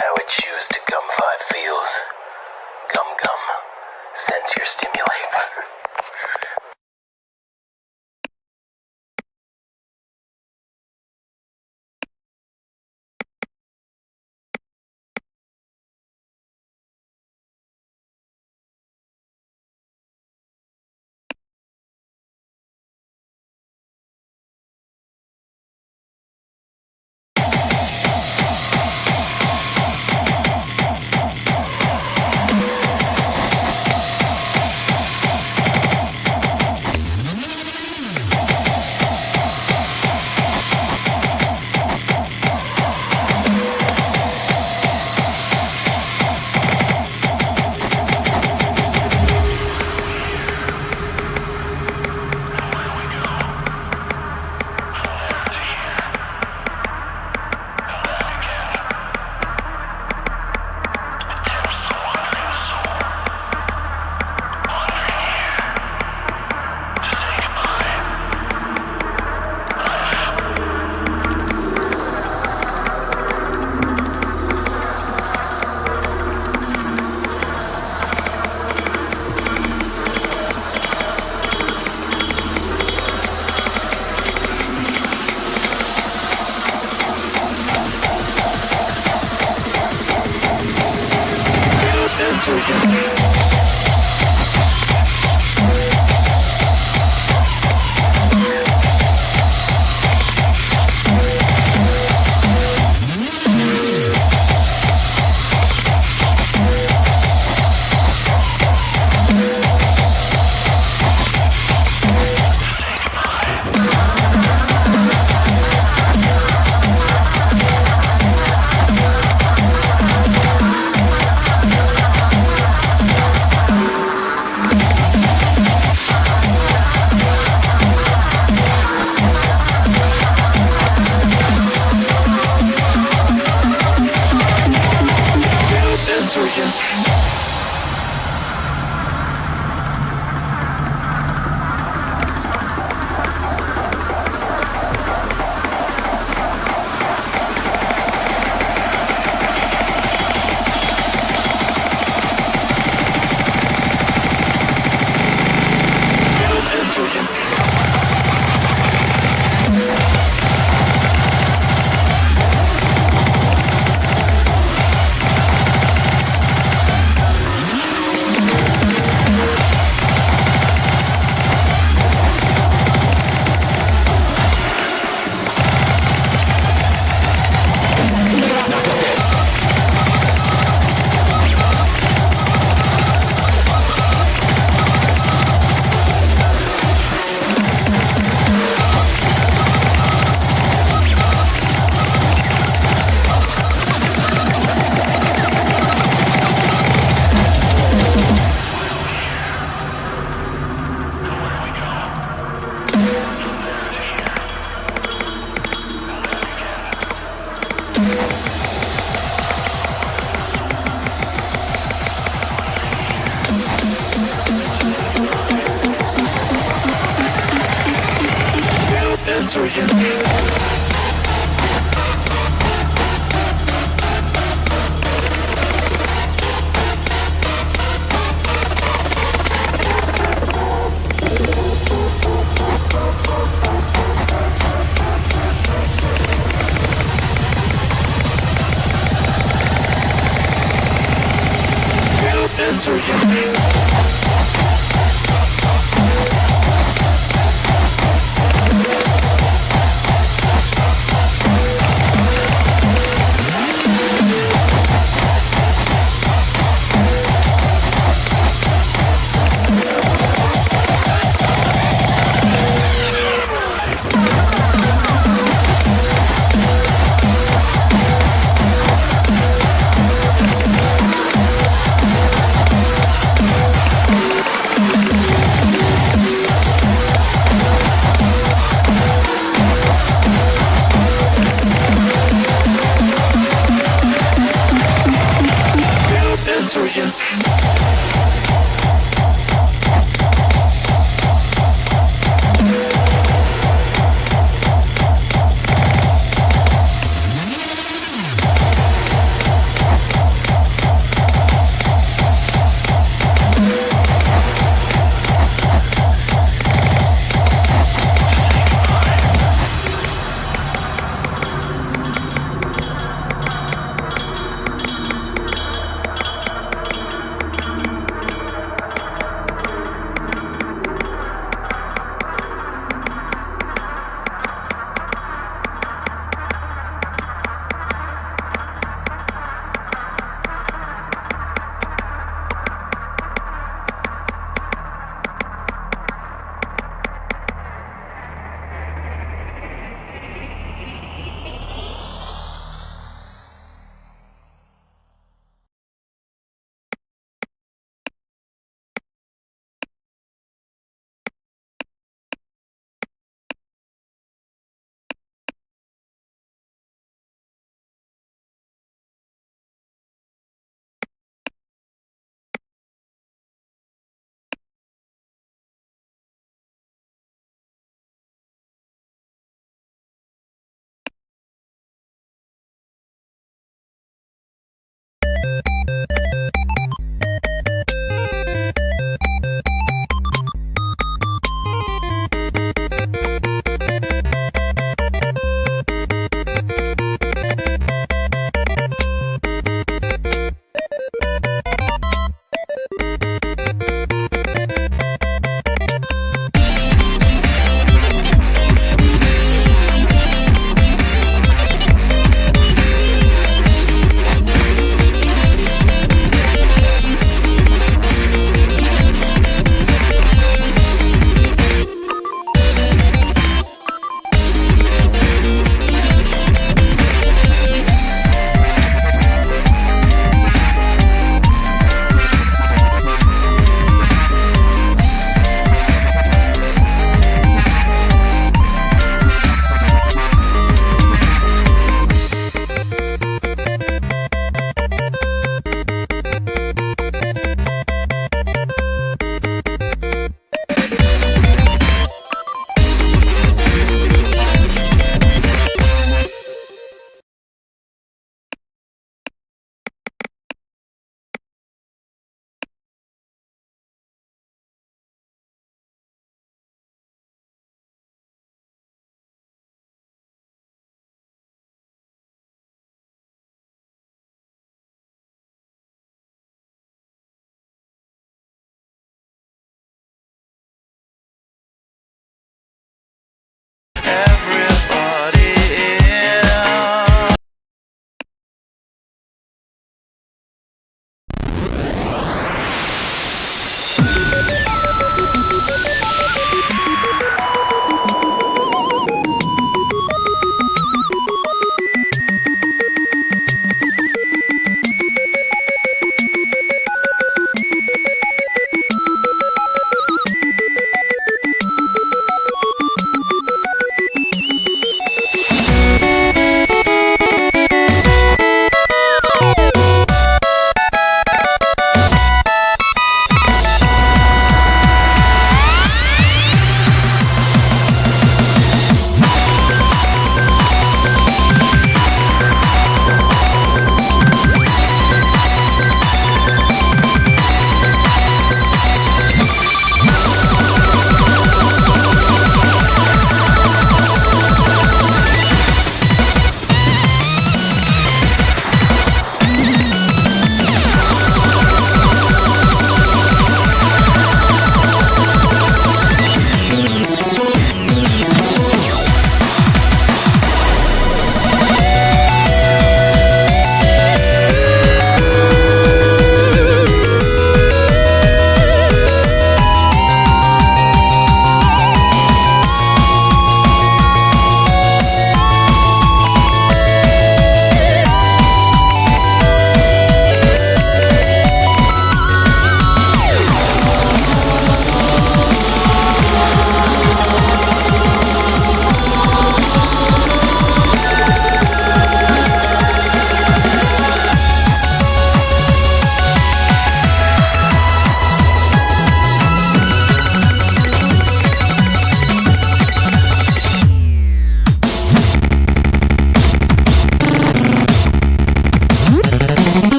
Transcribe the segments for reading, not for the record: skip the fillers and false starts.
How it choose to gum vibe feels. Gum gum. Sense your stimulate.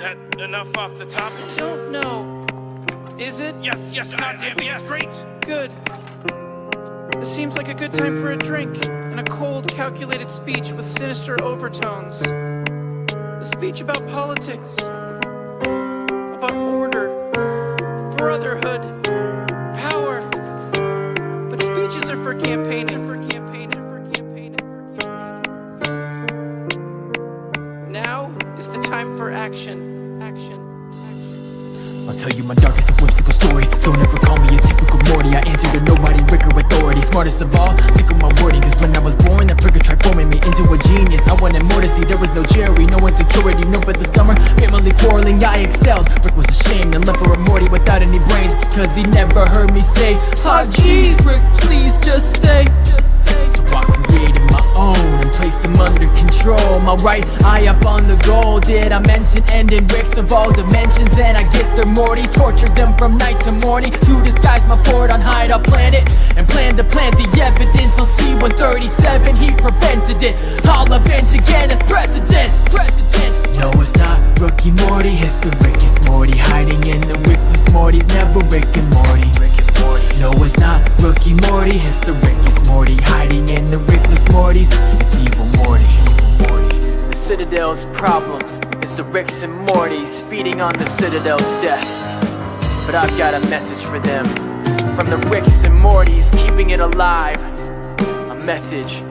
that enough off the top? I don't know. Is it? Yes, goddamn, yes, great. Good. This seems like a good time for a drink and a cold, calculated speech with sinister overtones. A speech about politics, about order, brotherhood, power. But speeches are for campaigning, for campaigning, for campaigning, for campaigning. Now is the time for action. Action. I'll tell you my darkest and whimsical story. Don't ever call me a typical Morty. I answer to nobody, Rick or authority. Smartest of all, sick of my wording. Cause when I was born, that frigga tried forming me into a genius. I wanted more to see, there was no Jerry, no insecurity. No, but the summer, family quarreling, I excelled. Rick was ashamed and left for a Morty without any brains. Cause he never heard me say, ah jeez, Rick, please just stay. So I created my own and placed him under control. My right eye up on the goal. Did I mention ending Ricks of all dimensions? And I get their Mortys, tortured them from night to morning to disguise my fort on Hideout Planet and plan to plant the evidence on C-137. He prevented it. I'll avenge again as president. No, it's not Rookie Morty, it's the Rickest Morty, hiding in the Rickless Mortys. Never Rick and Morty. No, it's not Rookie Morty, it's the Rickest Morty, hiding in the Rickless Mortys. It's Evil Morty. The Citadel's problem is the Ricks and Mortys feeding on the Citadel's death. But I've got a message for them, from the Ricks and Mortys keeping it alive. A message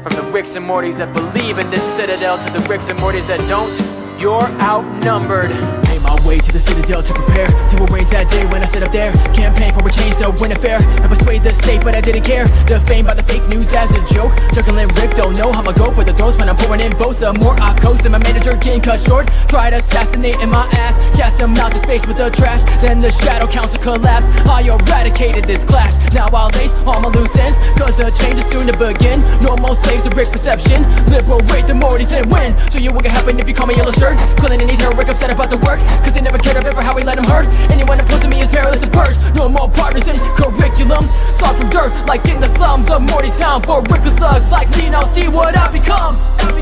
from the Ricks and Mortys that believe in this Citadel to the Ricks and Mortys that don't. You're outnumbered. Made my way to the Citadel to prepare to arrange that day when I sit up there. Campaign for a change to win a fair and persuade the state, but I didn't care. Defamed by the fake news as a joke. Juggling Rick, don't know how I'ma go for the throws when I'm pouring in votes. The more I coast and my manager getting cut short. Tried assassinating my ass, cast him out to space with the trash. Then the shadow council collapsed. I eradicated this clash. Now I'll lace all my loose ends, cause the change is soon to begin. No more slaves of Rick perception. Liberate the Mortys and win. Show you what can happen if you call me yellow shirt. Killing any terror, Rick upset about the work, cause they never cared about how we let him hurt. Anyone opposing me is perilous and purge. No more partners in curriculum. Slog from dirt like in the slums of Morty Town. For Rickless slugs like me, now see what I become.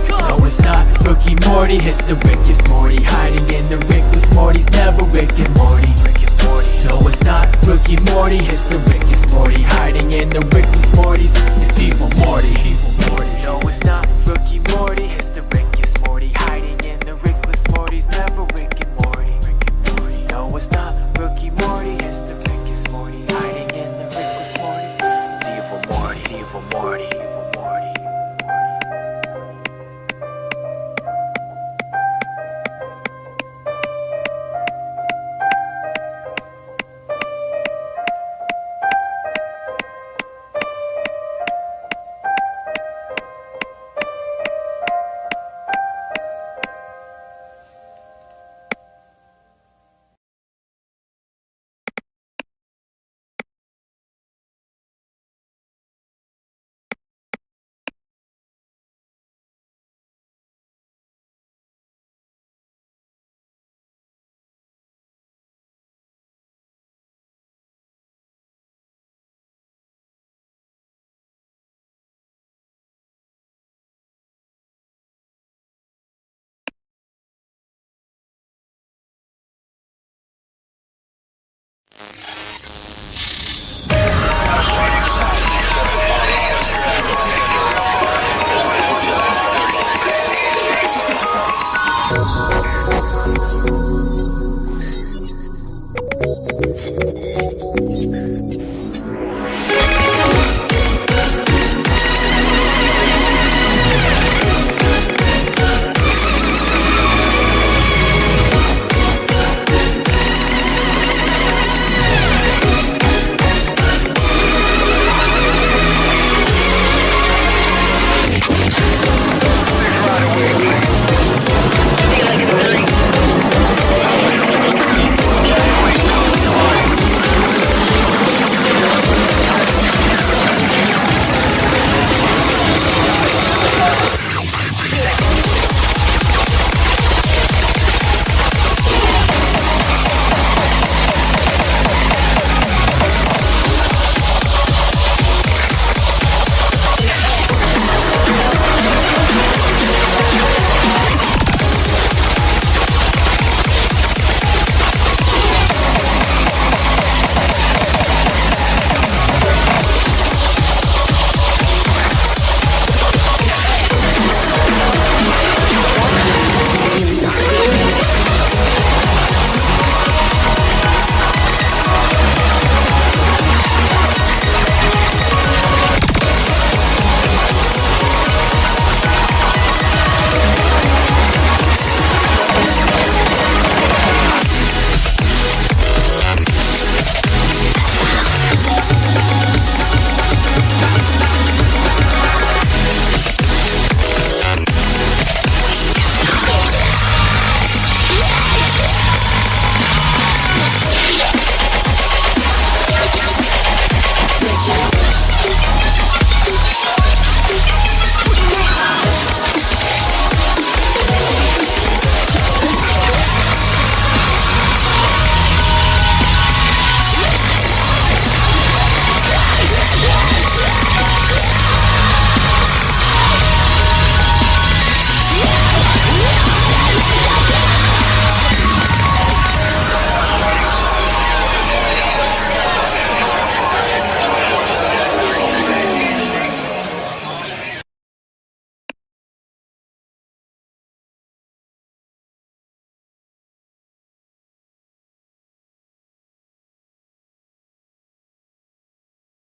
No, it's not Rookie Morty, it's the Rickest Morty, hiding in the Rickless Mortys. Never Rick and Morty. No, it's not Rookie Morty, it's the Rickest Morty, hiding in the Rickless Mortys. It's Evil Morty.